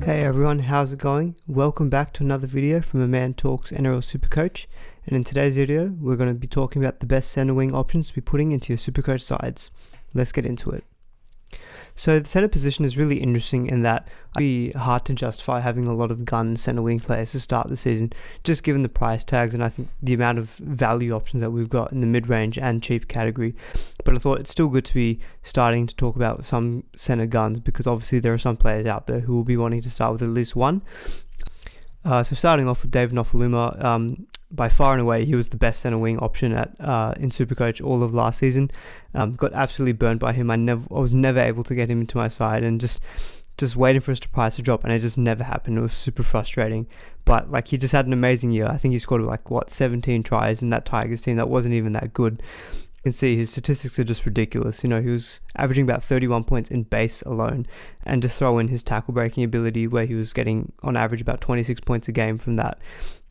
Hey everyone, how's it going? Welcome back to another video from A Man Talks NRL SuperCoach, and in today's video we're going to be talking about the best centre wing options to be putting into your SuperCoach sides. Let's get into it. So the centre position is really interesting in that it'd be hard to justify having a lot of gun centre wing players to start the season, just given the price tags and I think the amount of value options that we've got in the mid-range and cheap category. But I thought it's still good to be starting to talk about some centre guns, because obviously there are some players out there who will be wanting to start with at least one. So starting off with Dave Novoluma, by far and away he was the best centre wing option in SuperCoach all of last season. Got absolutely burned by him. I was never able to get him into my side, and just waiting for his price to drop, and it just never happened. It was super frustrating. But like, he just had an amazing year. I think he scored 17 tries in that Tigers team that wasn't even that good. You can see his statistics are just ridiculous. You know, he was averaging about 31 points in base alone, and to throw in his tackle breaking ability where he was getting on average about 26 points a game from that.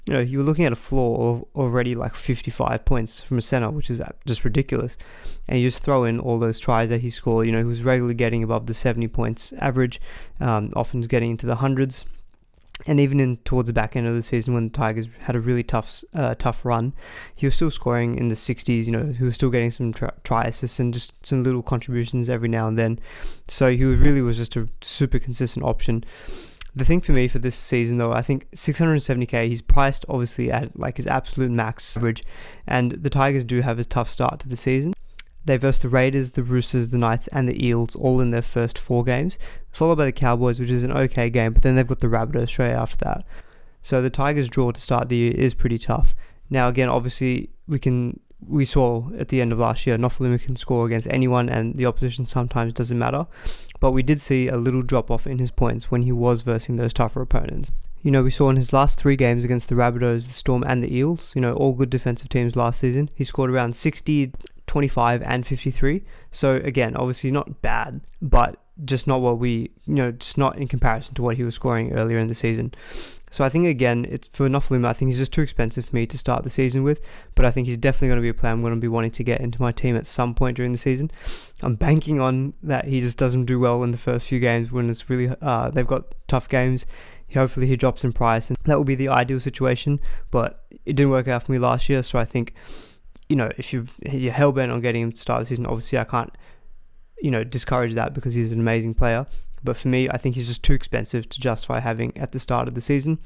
You know, you were looking at a floor of already like 55 points from a centre, which is just ridiculous. And you just throw in all those tries that he scored. You know, he was regularly getting above the 70 points average, often getting into the hundreds. And even towards the back end of the season, when the Tigers had a really tough run, he was still scoring in the 60s. You know, he was still getting some try assists and just some little contributions every now and then. So he really was just a super consistent option. The thing for me for this season, though, I think 670k, he's priced obviously at like his absolute max average, and the Tigers do have a tough start to the season. They verse the Raiders, the Roosters, the Knights and the Eels all in their first 4 games, followed by the Cowboys, which is an okay game, but then they've got the Rabbitohs straight after that. So the Tigers' draw to start the year is pretty tough. Now again, obviously we saw at the end of last year, Novoluma can score against anyone and the opposition sometimes doesn't matter. But we did see a little drop off in his points when he was versing those tougher opponents. You know, we saw in his last 3 games against the Rabbitohs, the Storm and the Eels, you know, all good defensive teams last season, he scored around 60, 25 and 53. So again, obviously not bad, but just not just not in comparison to what he was scoring earlier in the season. So I think again, it's for Novoluma, I think he's just too expensive for me to start the season with, but I think he's definitely going to be a player I'm going to be wanting to get into my team at some point during the season. I'm banking on that he just doesn't do well in the first few games when it's really they've got tough games. Hopefully he drops in price, and that will be the ideal situation, but it didn't work out for me last year. So I think, you know, if you're hellbent on getting him to start the season, obviously I can't, discourage that because he's an amazing player. But for me, I think he's just too expensive to justify having at the start of the season.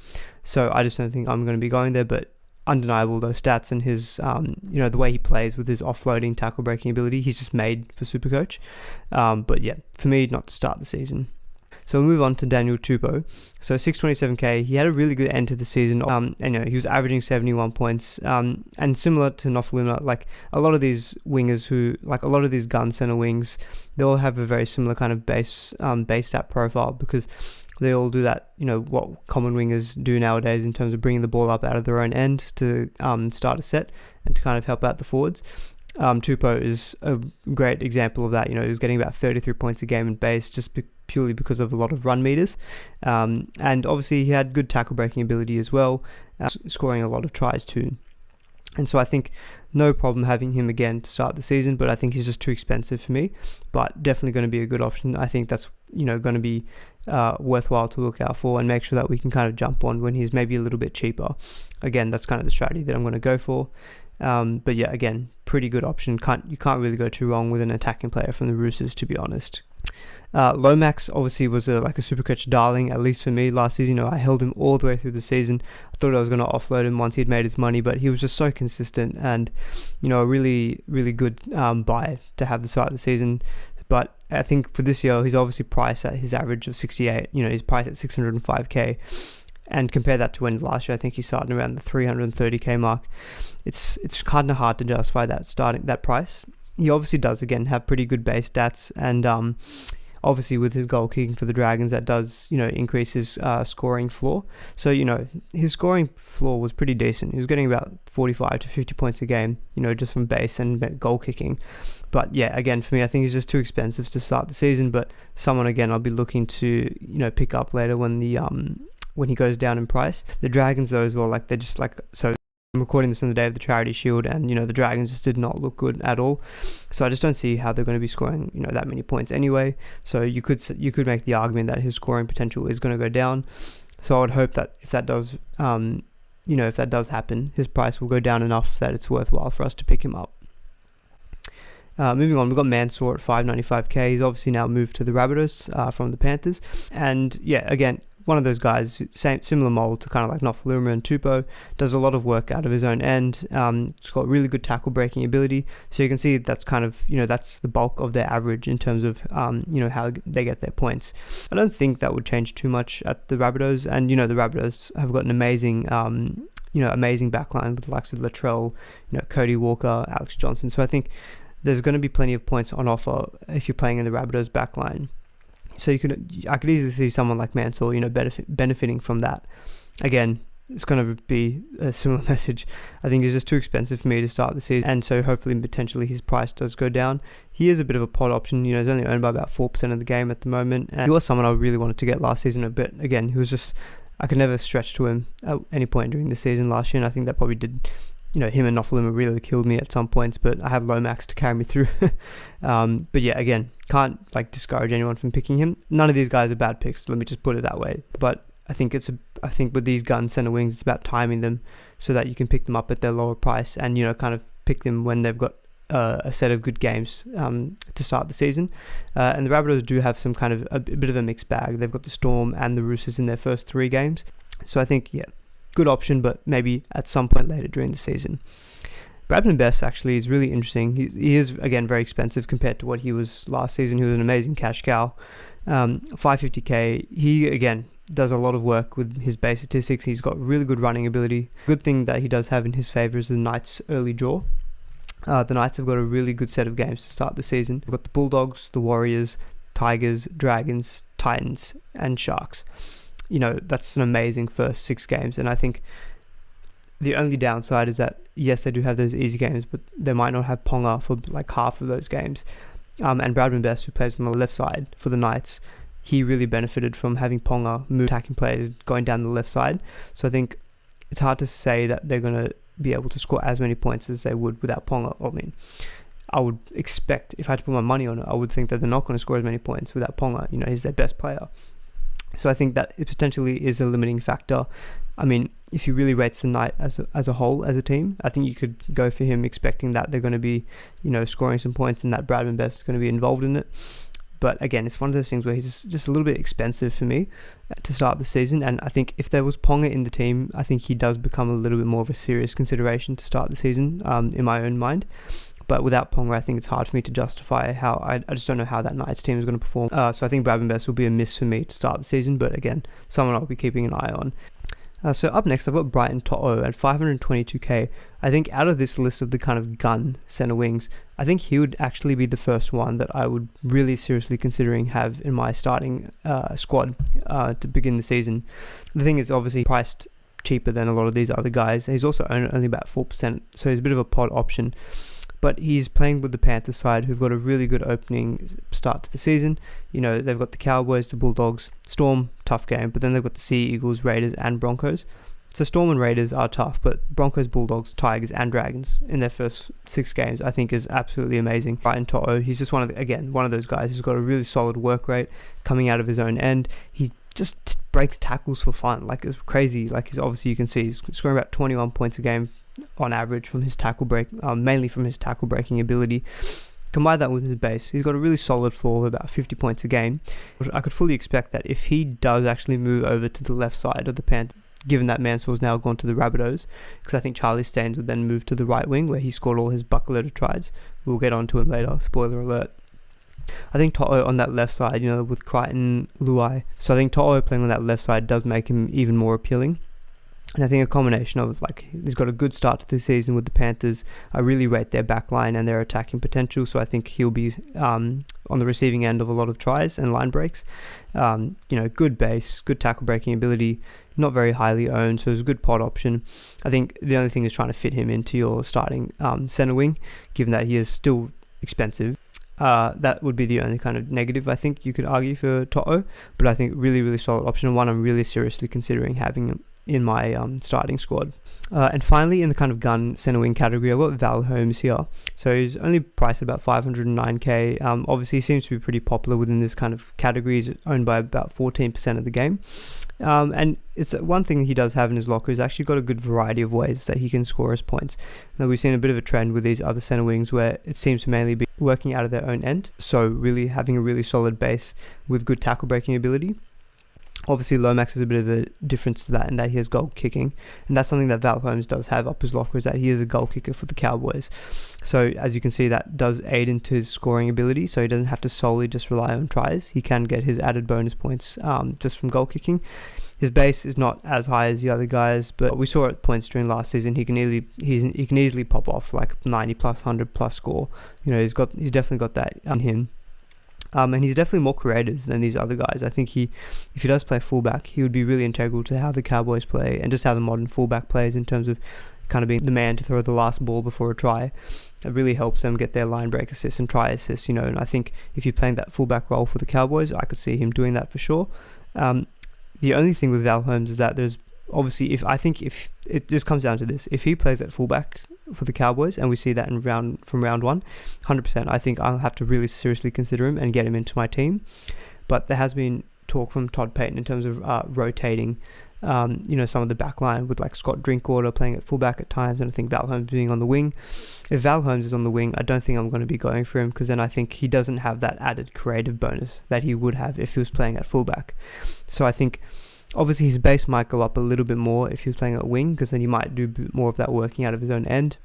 So I just don't think I'm going to be going there. But undeniable, those stats and his, the way he plays with his offloading tackle breaking ability, he's just made for SuperCoach. But yeah, for me, not to start the season. So we'll move on to Daniel Tubo. So 627k, he had a really good end to the season. He was averaging 71 points. And similar to Novoluma, like a lot of these wingers a lot of these gun center wings, they all have a very similar kind of base stat profile, because they all do that, what common wingers do nowadays in terms of bringing the ball up out of their own end to start a set and to kind of help out the forwards. Tupo is a great example of that. He was getting about 33 points a game in base just purely because of a lot of run meters, and obviously he had good tackle breaking ability as well, scoring a lot of tries too. And so I think no problem having him again to start the season, but I think he's just too expensive for me, but definitely going to be a good option. I think that's going to be worthwhile to look out for and make sure that we can kind of jump on when he's maybe a little bit cheaper. Again, that's kind of the strategy that I'm going to go for. But yeah, again, pretty good option. You can't really go too wrong with an attacking player from the Roosters, to be honest. Lomax obviously was a SuperCoach darling, at least for me last season. I held him all the way through the season. I thought I was going to offload him once he'd made his money, but he was just so consistent and, a really, really good buy to have the start of the season. But I think for this year, he's obviously priced at his average of 68. He's priced at 605k. And compare that to when last year, I think he's starting around the 330k mark. It's kind of hard to justify that price. He obviously does, again, have pretty good base stats, and obviously with his goal kicking for the Dragons, that does, increase his scoring floor. So, his scoring floor was pretty decent. He was getting about 45 to 50 points a game, just from base and goal kicking. But yeah, again, for me, I think he's just too expensive to start the season, but someone, again, I'll be looking to, pick up later when he goes down in price. The Dragons, though, as well, they're just so I'm recording this on the day of the Charity Shield, and the Dragons just did not look good at all. So I just don't see how they're going to be scoring that many points anyway. So you could make the argument that his scoring potential is going to go down. So I would hope that if that does if that does happen, his price will go down enough that it's worthwhile for us to pick him up. Moving on, we've got Mansour at 595k. He's obviously now moved to the Rabbitohs from the Panthers, and yeah, again, one of those guys, similar mold to kind of like Novoluma and Tubo, does a lot of work out of his own end. He's got really good tackle breaking ability, so you can see that's kind of that's the bulk of their average in terms of how they get their points. I don't think that would change too much at the Rabbitohs, and the Rabbitohs have got an amazing amazing backline with the likes of Latrell, Cody Walker, Alex Johnson. So I think there's going to be plenty of points on offer if you're playing in the Rabbitohs backline. So I could easily see someone like Mansour, benefiting from that. Again, it's going to be a similar message. I think it's just too expensive for me to start the season, and so hopefully potentially his price does go down. He is a bit of a pod option. He's only owned by about 4% of the game at the moment, and he was someone I really wanted to get last season. But again, he was just, I could never stretch to him at any point during the season last year, and I think that probably did. Him and Novoluma really killed me at some points, but I had Lomax to carry me through. But yeah, again, can't discourage anyone from picking him. None of these guys are bad picks, let me just put it that way. But I think with these gun center wings, it's about timing them so that you can pick them up at their lower price and kind of pick them when they've got a set of good games to start the season. And the Rabbitohs do have some kind of a bit of a mixed bag. They've got the Storm and the Roosters in their first 3 games. So I think, yeah, good option, but maybe at some point later during the season. Bradman Best actually is really interesting. He is, again, very expensive compared to what he was last season. He was an amazing cash cow. 550k. He, again, does a lot of work with his base statistics. He's got really good running ability. Good thing that he does have in his favour is the Knights' early draw. The Knights have got a really good set of games to start the season. We've got the Bulldogs, the Warriors, Tigers, Dragons, Titans, and Sharks. That's an amazing first 6 games, and I think the only downside is that, yes, they do have those easy games, but they might not have Ponga for half of those games. And Bradman Best, who plays on the left side for the Knights, he really benefited from having Ponga move attacking players going down the left side. So I think it's hard to say that they're going to be able to score as many points as they would without Ponga. I would expect, if I had to put my money on it, I would think that they're not going to score as many points without Ponga. He's their best player. So I think that it potentially is a limiting factor. If he really rates the Knight as a whole, as a team, I think you could go for him expecting that they're going to be, scoring some points and that Bradman Best is going to be involved in it. But again, it's one of those things where he's just a little bit expensive for me to start the season. And I think if there was Ponga in the team, I think he does become a little bit more of a serious consideration to start the season, in my own mind. But without Ponga, I think it's hard for me to justify how I just don't know how that Knights team is going to perform. So I think Bradman Best will be a miss for me to start the season. But again, someone I'll be keeping an eye on. So up next, I've got Brighton Toto at 522k. I think out of this list of the kind of gun center wings, I think he would actually be the first one that I would really seriously considering have in my starting squad to begin the season. The thing is, obviously priced cheaper than a lot of these other guys. He's also only about 4%, so he's a bit of a pod option. But he's playing with the Panthers side, who've got a really good opening start to the season. They've got the Cowboys, the Bulldogs, Storm, tough game, but then they've got the Sea Eagles, Raiders, and Broncos. So Storm and Raiders are tough, but Broncos, Bulldogs, Tigers, and Dragons in their first 6 games, I think, is absolutely amazing. Brighton Toto, he's just one of those guys who's got a really solid work rate coming out of his own end. He just breaks tackles for fun, it's crazy. He's obviously, you can see he's scoring about 21 points a game on average from his tackle break, mainly from his tackle breaking ability. Combine that with his base, he's got a really solid floor of about 50 points a game. I could fully expect that if he does actually move over to the left side of the Panthers, given that Mansour's now gone to the Rabbitohs, because I think Charlie Staines would then move to the right wing where he scored all his buckload of tries. We'll get onto him later, spoiler alert. I think Toto on that left side, with Crichton, Luai. So I think Toto playing on that left side does make him even more appealing. And I think a combination of, he's got a good start to the season with the Panthers. I really rate their backline and their attacking potential. So I think he'll be on the receiving end of a lot of tries and line breaks. Good base, good tackle breaking ability, not very highly owned. So it's a good pod option. I think the only thing is trying to fit him into your starting center wing, given that he is still expensive. That would be the only kind of negative I think you could argue for Toto, but I think really, really solid option, and one I'm really seriously considering having in my starting squad. And finally, in the kind of gun centre wing category, I've got Val Holmes here. So he's only priced at about 509k. Obviously, he seems to be pretty popular within this kind of category. He's owned by about 14% of the game. And it's one thing he does have in his locker. He's actually got a good variety of ways that he can score his points. Now, we've seen a bit of a trend with these other centre wings where it seems to mainly be working out of their own end. So really having a really solid base with good tackle breaking ability. Obviously, Lomax is a bit of a difference to that in that he has goal kicking, and that's something that Val Holmes does have up his locker, is that he is a goal kicker for the Cowboys. So as you can see, that does aid into his scoring ability, so he doesn't have to solely just rely on tries. He can get his added bonus points just from goal kicking. His base is not as high as the other guys, but we saw at points during last season he can easily pop off like 90 plus, 100 plus score. He's definitely got that in him. And he's definitely more creative than these other guys. I think if he does play fullback, he would be really integral to how the Cowboys play and just how the modern fullback plays in terms of kind of being the man to throw the last ball before a try. It really helps them get their line break assists and try assists, and I think if you're playing that fullback role for the Cowboys, I could see him doing that for sure. The only thing with Val Holmes is that there's obviously, if it just comes down to this, if he plays at fullback for the Cowboys and we see that from round one, 100%, I think I'll have to really seriously consider him and get him into my team. But there has been talk from Todd Payton in terms of rotating some of the back line with like Scott Drinkwater playing at fullback at times, and I think Val Holmes being on the wing. If Val Holmes is on the wing, I don't think I'm going to be going for him, because then I think he doesn't have that added creative bonus that he would have if he was playing at fullback. So I think obviously his base might go up a little bit more if he was playing at wing, because then he might do more of that working out of his own end.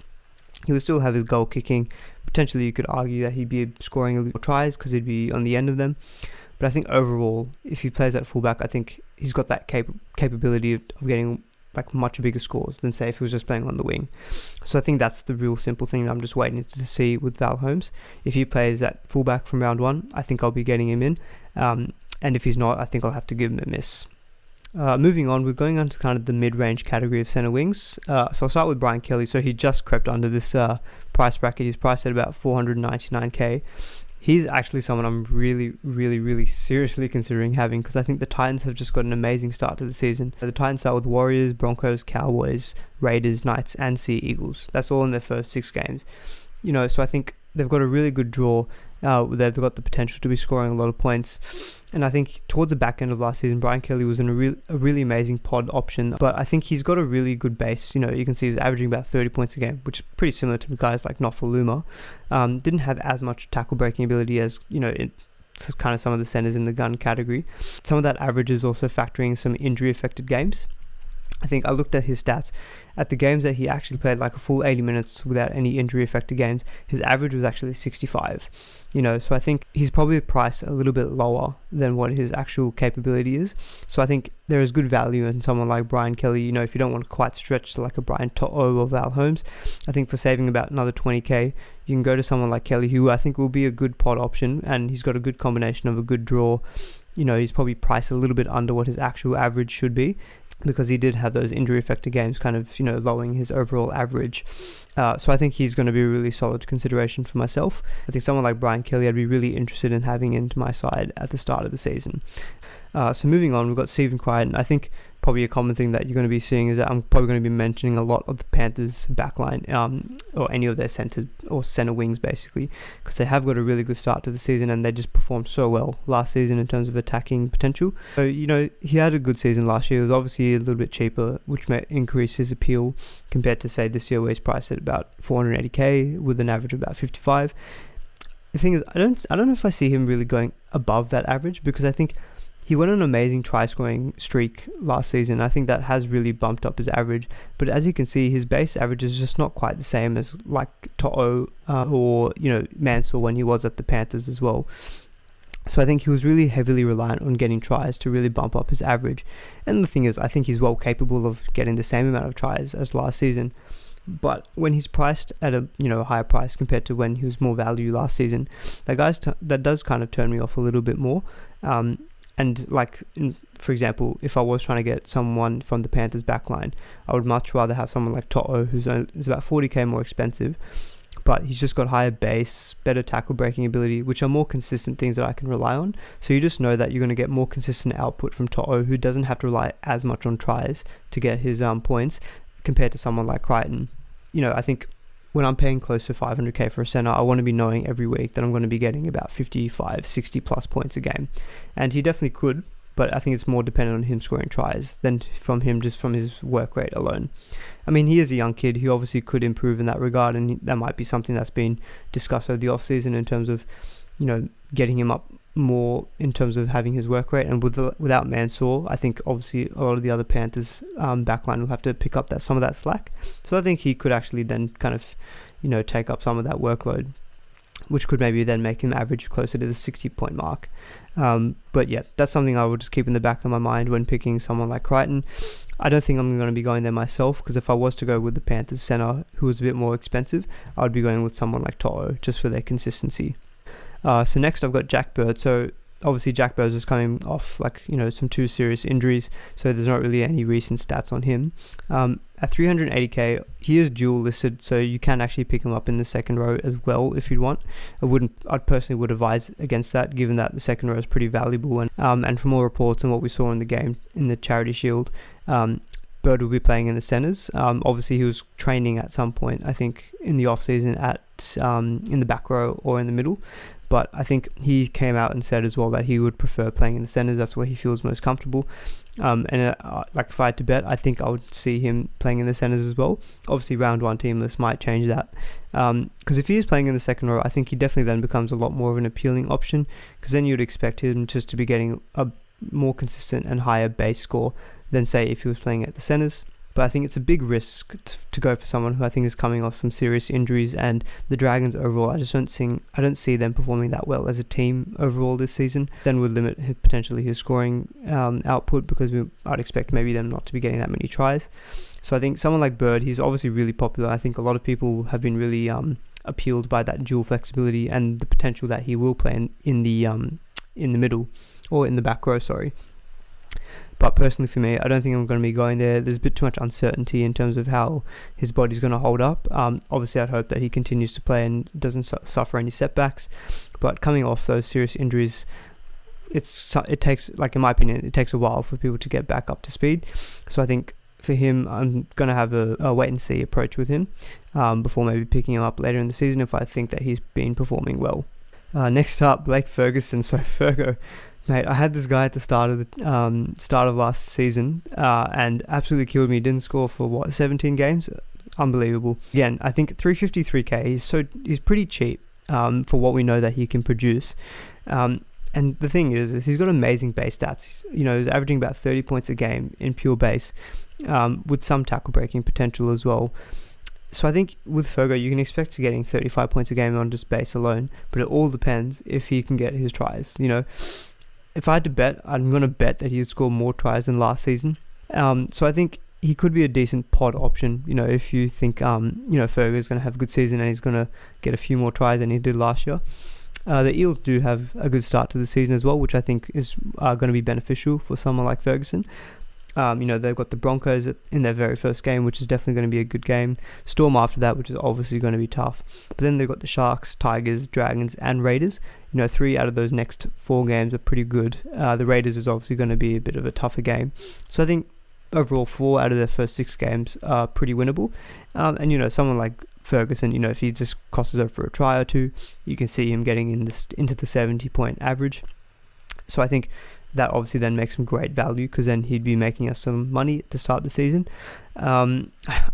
He will still have his goal kicking. Potentially you could argue that he'd be scoring a little more tries because he'd be on the end of them. But I think overall, if he plays at fullback, I think he's got that capability of getting like much bigger scores than say if he was just playing on the wing. So I think that's the real simple thing that I'm just waiting to see with Val Holmes. If he plays at fullback from round one, I think I'll be getting him in. And if he's not, I think I'll have to give him a miss. Moving on, we're going on to kind of the mid-range category of centre wings. So I'll start with Brian Kelly. So he just crept under this price bracket. He's priced at about 499k. He's actually someone I'm really, really, really seriously considering having, because I think the Titans have just got an amazing start to the season. The Titans start with Warriors, Broncos, Cowboys, Raiders, Knights, and Sea Eagles. That's all in their first 6 games. So I think they've got a really good draw. They've got the potential to be scoring a lot of points, and I think towards the back end of last season, Brian Kelly was in a really amazing pod option, but I think he's got a really good base. You can see he's averaging about 30 points a game, which is pretty similar to the guys like Novoluma. Didn't have as much tackle breaking ability as it's kind of some of the centers in the gun category. Some of that average is also factoring some injury affected games. I think I looked at his stats. At the games that he actually played like a full 80 minutes without any injury affected games, his average was actually 65. So I think he's probably priced a little bit lower than what his actual capability is. So I think there is good value in someone like Brian Kelly. If you don't want to quite stretch to like a Brighton Toto or Val Holmes, I think for saving about another 20k, you can go to someone like Kelly, who I think will be a good pod option, and he's got a good combination of a good draw. He's probably priced a little bit under what his actual average should be, because he did have those injury affected games kind of, lowering his overall average. So I think he's going to be a really solid consideration for myself. I think someone like Brian Kelly I'd be really interested in having into my side at the start of the season. So moving on, we've got Stephen Crichton. I think probably a common thing that you're going to be seeing is that I'm probably going to be mentioning a lot of the Panthers backline, or any of their centers or center wings basically, because they have got a really good start to the season and they just performed so well last season in terms of attacking potential. So he had a good season last year. It was obviously a little bit cheaper, which may increase his appeal compared to say this year where he's priced at about 480k with an average of about 55. The thing is, I don't know if I see him really going above that average, because I think he went on an amazing try-scoring streak last season. I think that has really bumped up his average. But as you can see, his base average is just not quite the same as like Toto or Mansour when he was at the Panthers as well. So I think he was really heavily reliant on getting tries to really bump up his average. And the thing is, I think he's well capable of getting the same amount of tries as last season. But when he's priced at a higher price compared to when he was more value last season, that does kind of turn me off a little bit more. And for example, if I was trying to get someone from the Panthers backline, I would much rather have someone like Toto, who's about 40k more expensive, but he's just got higher base, better tackle breaking ability, which are more consistent things that I can rely on. So you just know that you're going to get more consistent output from Toto, who doesn't have to rely as much on tries to get his points compared to someone like Crichton. I think when I'm paying close to 500k for a center, I want to be knowing every week that I'm going to be getting about 55, 60 plus points a game. And he definitely could, but I think it's more dependent on him scoring tries than from him just from his work rate alone. I mean, he is a young kid. He obviously could improve in that regard, and that might be something that's been discussed over the offseason in terms of, getting him up more in terms of having his work rate. And without Mansour, I think obviously a lot of the other Panthers backline will have to pick up some of that slack. So I think he could actually then kind of, take up some of that workload, which could maybe then make him average closer to the 60-point mark. But yeah, that's something I will just keep in the back of my mind when picking someone like Crichton. I don't think I'm going to be going there myself, because if I was to go with the Panthers center, who was a bit more expensive, I would be going with someone like Toto, just for their consistency. So next I've got Jack Bird. So obviously Jack Bird is coming off some 2 serious injuries, so there's not really any recent stats on him. At 380k, he is dual listed, so you can actually pick him up in the second row as well if you'd want. I personally would advise against that, given that the second row is pretty valuable, and from all reports and what we saw in the game in the Charity Shield, Bird will be playing in the centres. Obviously he was training at some point, I think in the off season in the back row or in the middle. But I think he came out and said as well that he would prefer playing in the centres. That's where he feels most comfortable. If I had to bet, I think I would see him playing in the centres as well. Obviously, round 1 team list might change that. Because if he is playing in the second row, I think he definitely then becomes a lot more of an appealing option. Because then you'd expect him just to be getting a more consistent and higher base score than, say, if he was playing at the centres. But I think it's a big risk to go for someone who I think is coming off some serious injuries, and the Dragons overall, I don't see them performing that well as a team overall this season. Then would limit potentially his scoring output, because I'd expect maybe them not to be getting that many tries. So I think someone like Bird, he's obviously really popular. I think a lot of people have been really appealed by that dual flexibility and the potential that he will play in the middle, or in the back row, sorry. But personally for me, I don't think I'm going to be going there. There's a bit too much uncertainty in terms of how his body's going to hold up. Obviously, I'd hope that he continues to play and doesn't suffer any setbacks. But coming off those serious injuries, it takes, in my opinion, it takes a while for people to get back up to speed. So I think for him, I'm going to have a wait-and-see approach with him before maybe picking him up later in the season if I think that he's been performing well. Next up, Blake Ferguson. So Fergo. Mate, I had this guy at the start of last season and absolutely killed me. Didn't score for 17 games? Unbelievable. Again, I think 353k, he's pretty cheap for what we know that he can produce. And the thing is he's got amazing base stats. He's averaging about 30 points a game in pure base, with some tackle breaking potential as well. So I think with Fergo, you can expect to getting 35 points a game on just base alone, but it all depends if he can get his tries. If I had to bet, I'm going to bet that he'd score more tries than last season. So I think he could be a decent pod option, if you think, Fergo's going to have a good season and he's going to get a few more tries than he did last year. The Eels do have a good start to the season as well, which I think is going to be beneficial for someone like Ferguson. They've got the Broncos in their very first game, which is definitely going to be a good game. Storm after that, which is obviously going to be tough. But then they've got the Sharks, Tigers, Dragons, and Raiders. 3 out of those next 4 games are pretty good. The Raiders is obviously going to be a bit of a tougher game. So I think overall 4 out of their first 6 games are pretty winnable. And someone like Ferguson, if he just crosses over for a try or 2, you can see him getting into the 70-point average. So I think that obviously then makes him great value, because then he'd be making us some money to start the season. I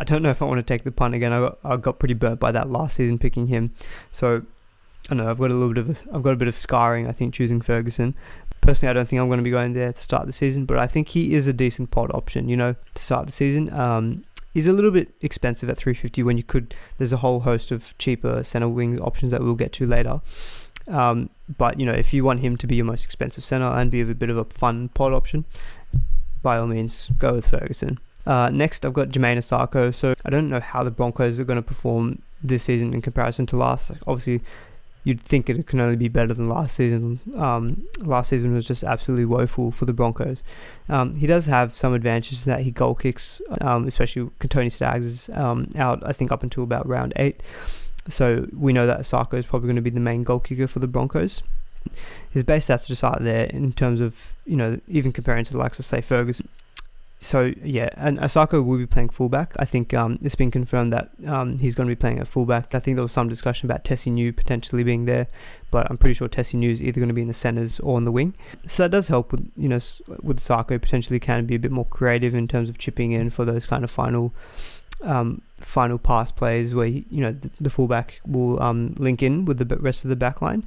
don't know if I want to take the punt again. I got pretty burnt by that last season picking him. So I don't know, I've got a bit of scarring, I think, choosing Ferguson. Personally, I don't think I'm going to be going there to start the season, but I think he is a decent pod option, to start the season. He's a little bit expensive at 350 when there's a whole host of cheaper center wing options that we'll get to later. But if you want him to be your most expensive center and be a bit of a fun pod option, by all means go with Ferguson. Next I've got Jermaine Asako. So I don't know how the Broncos are going to perform this season in comparison to last. Obviously you'd think it can only be better than last season. Last season was just absolutely woeful for the Broncos. He does have some advantages that he goal kicks, especially when Tony Staggs is out, I think up until about round 8. So we know that Asako is probably going to be the main goal kicker for the Broncos. His base stats just aren't there in terms of, even comparing to the likes of, say, Ferguson. So yeah, and Asako will be playing fullback. I think it's been confirmed that he's going to be playing at fullback. I think there was some discussion about Tessie New potentially being there, but I'm pretty sure Tessie New is either going to be in the centres or in the wing. So that does help with, with Asako potentially can be a bit more creative in terms of chipping in for those kind of final pass plays where the fullback will link in with the rest of the back line.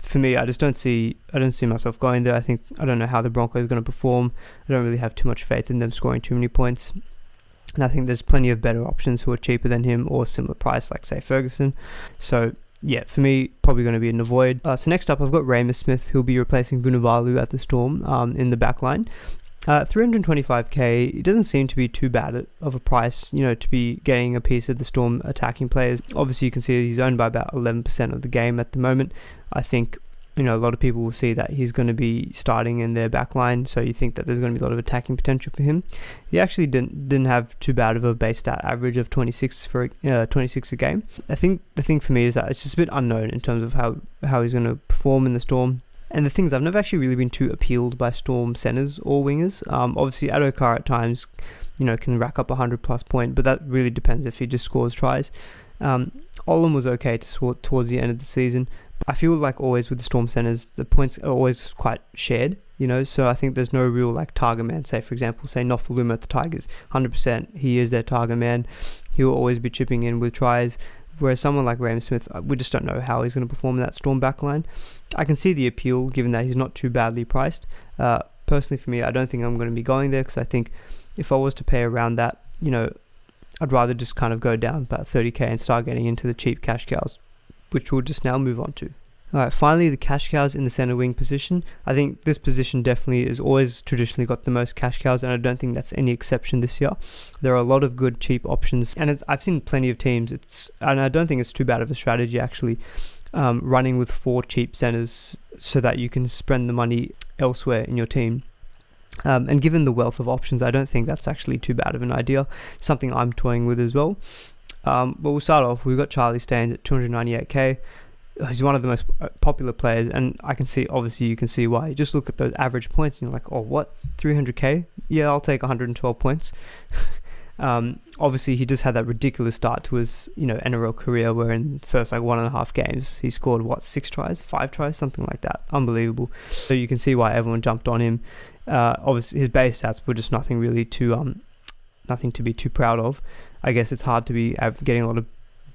For me, I don't see myself going there. I don't know how the Broncos are going to perform. I don't really have too much faith in them scoring too many points. And I think there's plenty of better options who are cheaper than him or similar price, like, say, Ferguson. So yeah, for me, probably going to be an avoid. So next up, I've got Raymus Smith, who'll be replacing Vunivalu at the Storm in the back line. 325k, it doesn't seem to be too bad of a price, to be getting a piece of the Storm attacking players. Obviously, you can see he's owned by about 11% of the game at the moment. I think, a lot of people will see that he's going to be starting in their back line, so you think that there's going to be a lot of attacking potential for him. He actually didn't have too bad of a base stat average of 26 a game. I think the thing for me is that it's just a bit unknown in terms of how he's going to perform in the Storm. And the things, I've never actually really been too appealed by Storm centres or wingers. Obviously, Adokar at times, can rack up 100+ point, but that really depends if he just scores tries. Olam was okay towards the end of the season. I feel like always with the Storm centres, the points are always quite shared, so I think there's no real like target man. Say, for example, Novoluma at the Tigers, 100%, he is their target man. He'll always be chipping in with tries. Whereas someone like Raymus Smith, we just don't know how he's going to perform in that Storm backline. I can see the appeal given that he's not too badly priced. Personally for me, I don't think I'm going to be going there because I think if I was to pay around that, I'd rather just kind of go down about 30k and start getting into the cheap cash cows, which we'll just now move on to. Alright, finally the cash cows in the centre wing position. I think this position definitely is always traditionally got the most cash cows, and I don't think that's any exception this year. There are a lot of good cheap options, and I've seen plenty of teams, and I don't think it's too bad of a strategy actually, running with 4 cheap centres so that you can spend the money elsewhere in your team. And given the wealth of options, I don't think that's actually too bad of an idea. Something I'm toying with as well. But we'll start off. We've got Charlie Staines at 298k. He's one of the most popular players, and I can see, obviously you can see why. You just look at those average points and you're like, oh, what, 300k? Yeah, I'll take 112 points. Obviously he just had that ridiculous start to his NRL career, where in the first 1.5 games he scored 5 tries, something like that. Unbelievable. So you can see why everyone jumped on him. Obviously his base stats were just nothing really to nothing to be too proud of. I guess it's hard to be getting a lot of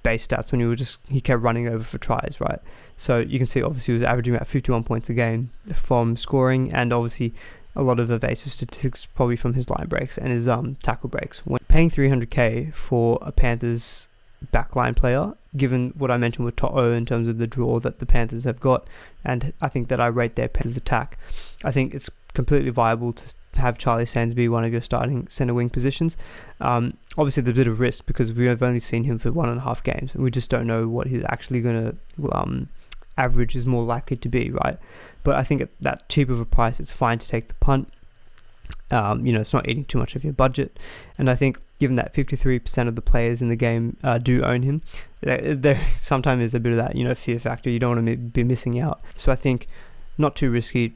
base stats when he kept running over for tries, right? So you can see obviously he was averaging about 51 points a game from scoring, and obviously a lot of evasive statistics probably from his line breaks and his tackle breaks. When paying 300k for a Panthers backline player, given what I mentioned with Toto in terms of the draw that the Panthers have got, and I think that I rate their Panthers attack, I think it's completely viable to have Charlie Staines be one of your starting centre wing positions. Obviously there's a bit of risk because we have only seen him for 1.5 games and we just don't know what he's actually going to average is more likely to be, right? But I think at that cheap of a price, it's fine to take the punt. It's not eating too much of your budget, and I think given that 53% of the players in the game do own him, there sometimes is a bit of that fear factor. You don't want to be missing out. So I think not too risky.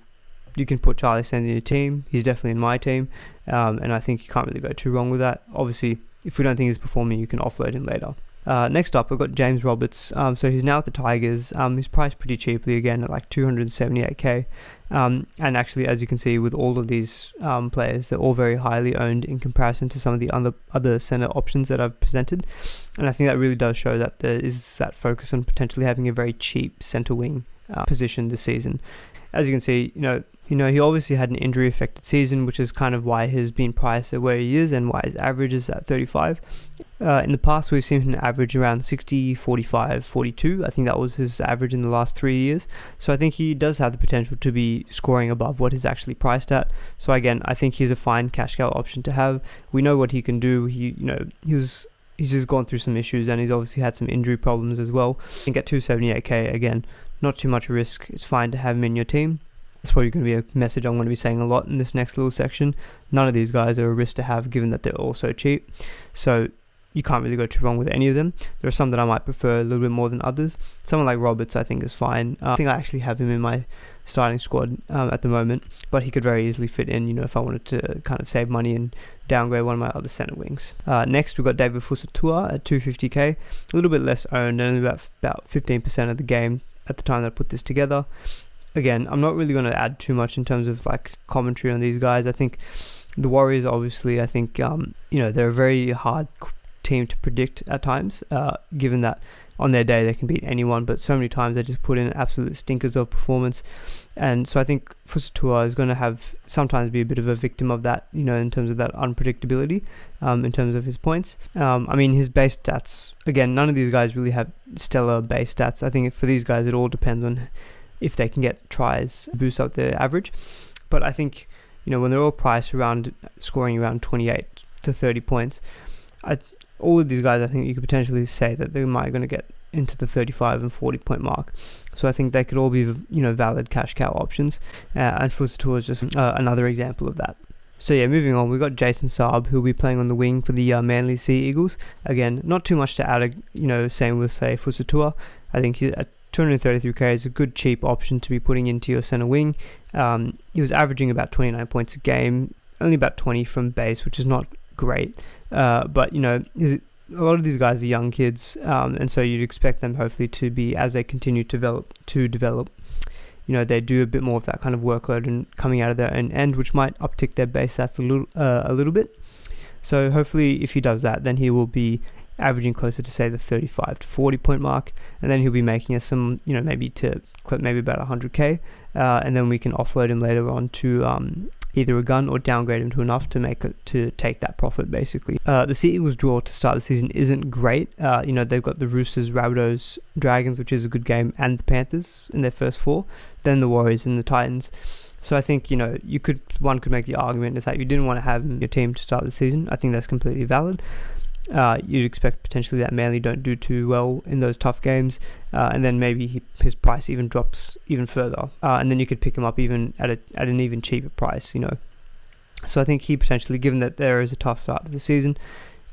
You can put Charlie Staines in your team. He's definitely in my team, and I think you can't really go too wrong with that. Obviously, if we don't think he's performing, you can offload him later. Next up, we've got James Roberts. So he's now at the Tigers. He's priced pretty cheaply again at 278k. And actually, as you can see, with all of these players, they're all very highly owned in comparison to some of the other centre options that I've presented. And I think that really does show that there is that focus on potentially having a very cheap centre wing position this season. As you can see, he obviously had an injury-affected season, which is kind of why he's been priced at where he is and why his average is at 35. In the past, we've seen him average around 60, 45, 42. I think that was his average in the last 3 years. So I think he does have the potential to be scoring above what he's actually priced at. So again, I think he's a fine cash cow option to have. We know what he can do. He's just gone through some issues, and he's obviously had some injury problems as well. I think at 278k, again, not too much risk. It's fine to have him in your team. That's probably going to be a message I'm going to be saying a lot in this next little section. None of these guys are a risk to have, given that they're all so cheap. So you can't really go too wrong with any of them. There are some that I might prefer a little bit more than others. Someone like Roberts I think is fine. I think I actually have him in my starting squad at the moment, but he could very easily fit in, you know, if I wanted to kind of save money and downgrade one of my other centre wings. Next we've got David Fusotour at 250k, a little bit less owned, only about 15% of the game at the time that I put this together. Again, I'm not really going to add too much in terms of like commentary on these guys. I think the Warriors, obviously, I think you know, they're a very hard team to predict at times, given that on their day they can beat anyone, but so many times they just put in absolute stinkers of performance. And so I think Fusotour is going to sometimes be a bit of a victim of that, you know, in terms of that unpredictability, in terms of his points. I mean, his base stats, again, none of these guys really have stellar base stats. I think for these guys it all depends on if they can get tries, boost up their average. But I think, you know, when they're all priced around scoring around 28 to 30 points, all of these guys, I think you could potentially say that they might going to get into the 35 and 40 point mark. So I think they could all be, you know, valid cash cow options. And Fusotour is just another example of that. So yeah, moving on, we've got Jason Saab, who'll be playing on the wing for the Manly Sea Eagles. Again, not too much to add, you know, same with, say, Fusotour. I think at 233k is a good cheap option to be putting into your centre wing. He was averaging about 29 points a game, only about 20 from base, which is not great. But, you know, a lot of these guys are young kids, and so you'd expect them hopefully to be, as they continue to develop, you know, they do a bit more of that kind of workload and coming out of their own end, which might uptick their base stats a little bit. So hopefully if he does that, then he will be averaging closer to, say, the 35 to 40 point mark, and then he'll be making us some, you know, maybe about 100k, and then we can offload him later on to either a gun or downgrade him to enough to take that profit, basically. The Sea Eagles draw to start the season isn't great. You know, they've got the Roosters, Rabbitohs, Dragons, which is a good game, and the Panthers in their first four, then the Warriors and the Titans. So I think, you know, one could make the argument that you didn't want to have your team to start the season. I think that's completely valid. You'd expect potentially that Manly don't do too well in those tough games, and then maybe his price even drops even further, and then you could pick him up even at an even cheaper price, you know. So I think he potentially, given that there is a tough start to the season,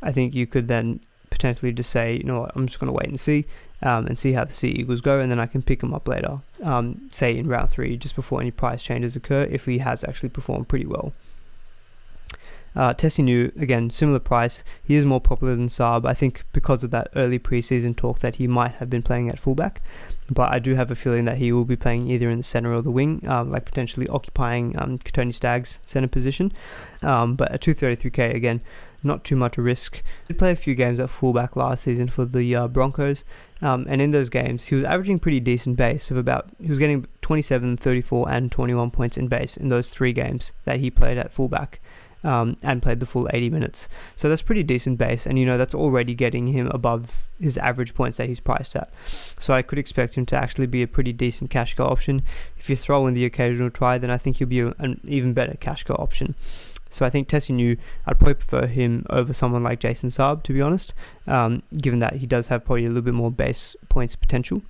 I think you could then potentially just say, you know what, I'm just going to wait and see how the Sea Eagles go, and then I can pick him up later, say in round 3, just before any price changes occur, if he has actually performed pretty well. Tessinu, again, similar price. He is more popular than Saab, I think, because of that early preseason talk that he might have been playing at fullback. But I do have a feeling that he will be playing either in the centre or the wing, like potentially occupying Tony Stagg's centre position. But at 233k, again, not too much a risk. He did play a few games at fullback last season for the Broncos, and in those games he was averaging pretty decent base of he was getting 27, 34 and 21 points in base in those 3 games that he played at fullback. And played the full 80 minutes. So that's pretty decent base, and you know, that's already getting him above his average points that he's priced at. So I could expect him to actually be a pretty decent cash go option. If you throw in the occasional try, then I think he'll be an even better cash go option. So I think Tessinu, I'd probably prefer him over someone like Jason Saab, to be honest, given that he does have probably a little bit more base points potential.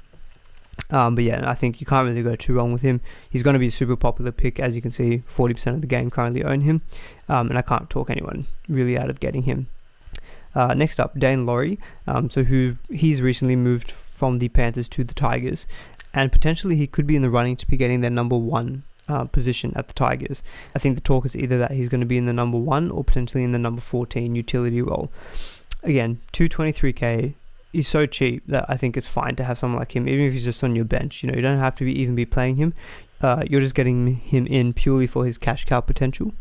But yeah, I think you can't really go too wrong with him. He's going to be a super popular pick. As you can see, 40% of the game currently own him, and I can't talk anyone really out of getting him. Next up, Dane Laurie, he's recently moved from the Panthers to the Tigers, and potentially he could be in the running to be getting their number 1 position at the Tigers. I think the talk is either that he's going to be in the number 1 or potentially in the number 14 utility role. Again, 223k. He's so cheap that I think it's fine to have someone like him, even if he's just on your bench. You know, you don't have to even be playing him. You're just getting him in purely for his cash cow potential.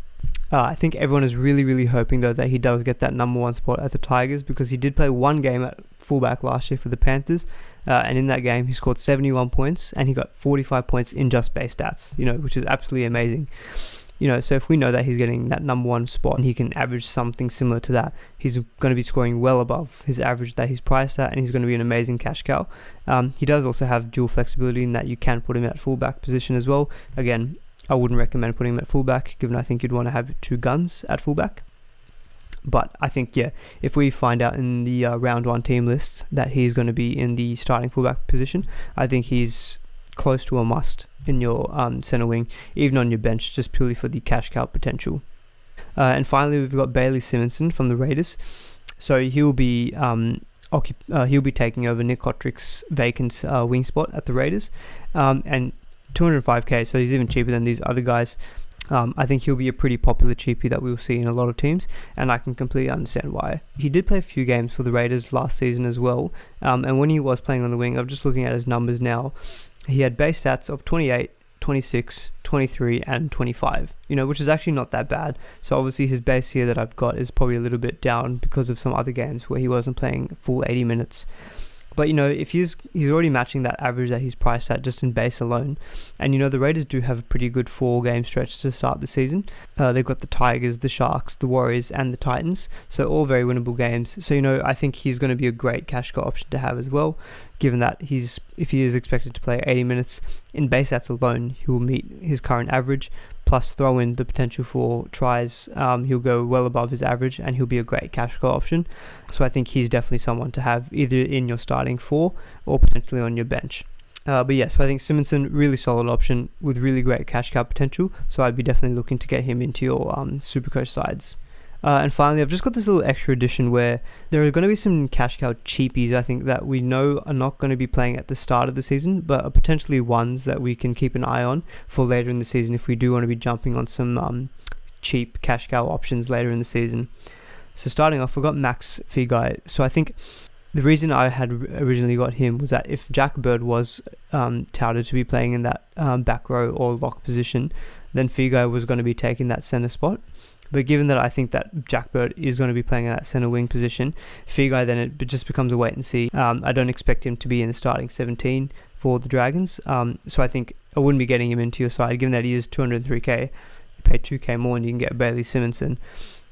I think everyone is really, really hoping, though, that he does get that number 1 spot at the Tigers, because he did play 1 game at fullback last year for the Panthers, and in that game he scored 71 points and he got 45 points in just base stats, you know, which is absolutely amazing. You know, so if we know that he's getting that number 1 spot and he can average something similar to that, he's going to be scoring well above his average that he's priced at, and he's going to be an amazing cash cow. He does also have dual flexibility in that you can put him at fullback position as well. Again, I wouldn't recommend putting him at fullback, given I think you'd want to have 2 guns at fullback. But I think, yeah, if we find out in the round 1 team lists that he's going to be in the starting fullback position, I think he's close to a must in your centre wing, even on your bench, just purely for the cash cow potential. And finally, we've got Bailey Simonson from the Raiders. So he'll be taking over Nick Kotrick's vacant wing spot at the Raiders, and 205k, so he's even cheaper than these other guys. I think he'll be a pretty popular cheapie that we'll see in a lot of teams, and I can completely understand why. He did play a few games for the Raiders last season as well, and when he was playing on the wing, I'm just looking at his numbers now, he had base stats of 28, 26, 23 and 25, which is actually not that bad. So obviously his base here that I've got is probably a little bit down because of some other games where he wasn't playing full 80 minutes. But if he's already matching that average that he's priced at just in base alone, and the Raiders do have a pretty good 4-game stretch to start the season. They've got the Tigers, the Sharks, the Warriors and the Titans, so all very winnable games. So I think he's going to be a great cash cow option to have as well, given that if he is expected to play 80 minutes in base stats alone, he will meet his current average, plus throw in the potential for tries. He'll go well above his average and he'll be a great cash cow option. So I think he's definitely someone to have either in your starting 4 or potentially on your bench. But yeah, so I think Simonson, really solid option with really great cash cow potential, so I'd be definitely looking to get him into your SuperCoach sides. And finally, I've just got this little extra addition where there are going to be some cash cow cheapies, I think, that we know are not going to be playing at the start of the season, but are potentially ones that we can keep an eye on for later in the season if we do want to be jumping on some cheap cash cow options later in the season. So starting off, we've got Max Feagai. So I think the reason I had originally got him was that if Jack Bird was touted to be playing in that back row or lock position, then Feagai was going to be taking that centre spot. But given that I think that Jack Bird is going to be playing in that centre wing position, Feagai, then it just becomes a wait and see. I don't expect him to be in the starting 17 for the Dragons. So I think I wouldn't be getting him into your side, given that he is 203k. You pay 2k more and you can get Bailey Simonson.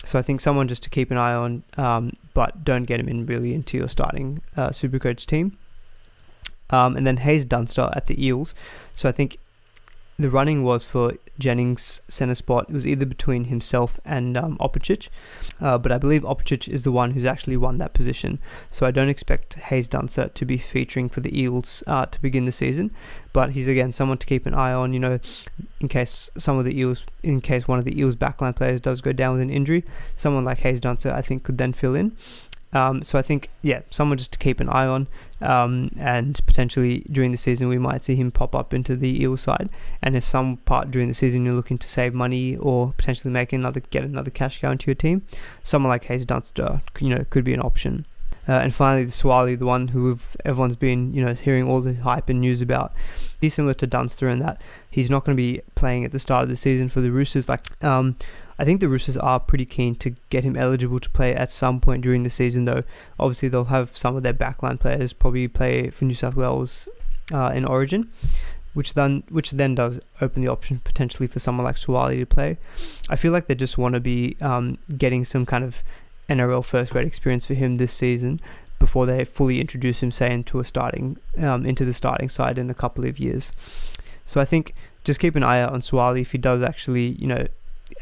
So I think someone just to keep an eye on, but don't get him in really into your starting SuperCoach team. And then Haze Dunstar at the Eels. So I think the running was for Jennings' centre spot. It was either between himself and Opicic, but I believe Opicic is the one who's actually won that position. So I don't expect Haze Dunstar to be featuring for the Eels to begin the season, but he's again someone to keep an eye on. In case one of the Eels backline players does go down with an injury, someone like Haze Dunstar I think could then fill in. So I think, someone just to keep an eye on, and potentially during the season we might see him pop up into the Eels side. And if some part during the season you're looking to save money or potentially get another cash cow into your team, someone like Haze Dunstar, could be an option. And finally, the Swali, the one who everyone's been, hearing all the hype and news about. He's similar to Dunster in that he's not going to be playing at the start of the season for the Roosters. I think the Roosters are pretty keen to get him eligible to play at some point during the season, though. Obviously, they'll have some of their backline players probably play for New South Wales in Origin, which then does open the option potentially for someone like Swali to play. I feel like they just want to be getting some kind of NRL first grade experience for him this season before they fully introduce him, say, into the starting side in a couple of years. So I think just keep an eye out on Swali if he does actually,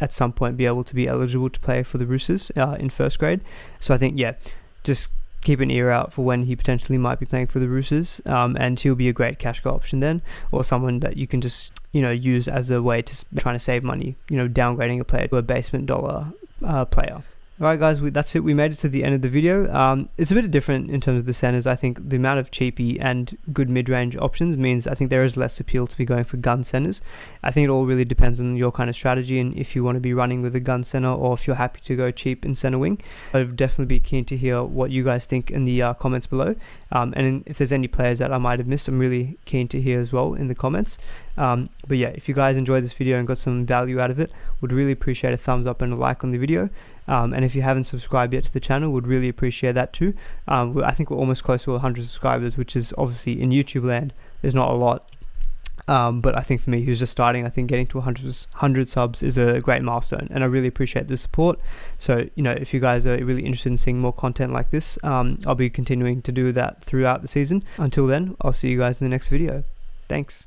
at some point be able to be eligible to play for the Roosters in first grade. So I think, just keep an ear out for when he potentially might be playing for the Roosters, and he'll be a great cash cow option then, or someone that you can just, use as a way to trying to save money, downgrading a player to a basement dollar player. Alright guys, that's it. We made it to the end of the video. It's a bit different in terms of the centers. I think the amount of cheapy and good mid-range options means I think there is less appeal to be going for gun centers. I think it all really depends on your kind of strategy and if you want to be running with a gun center or if you're happy to go cheap in center wing. I'd definitely be keen to hear what you guys think in the comments below. And if there's any players that I might have missed, I'm really keen to hear as well in the comments. But if you guys enjoyed this video and got some value out of it, would really appreciate a thumbs up and a like on the video. And if you haven't subscribed yet to the channel, would really appreciate that too. I think we're almost close to 100 subscribers, which is obviously in YouTube land is not a lot. But I think for me, who's just starting, I think getting to 100 subs is a great milestone, and I really appreciate the support. So, if you guys are really interested in seeing more content like this, I'll be continuing to do that throughout the season. Until then, I'll see you guys in the next video. Thanks.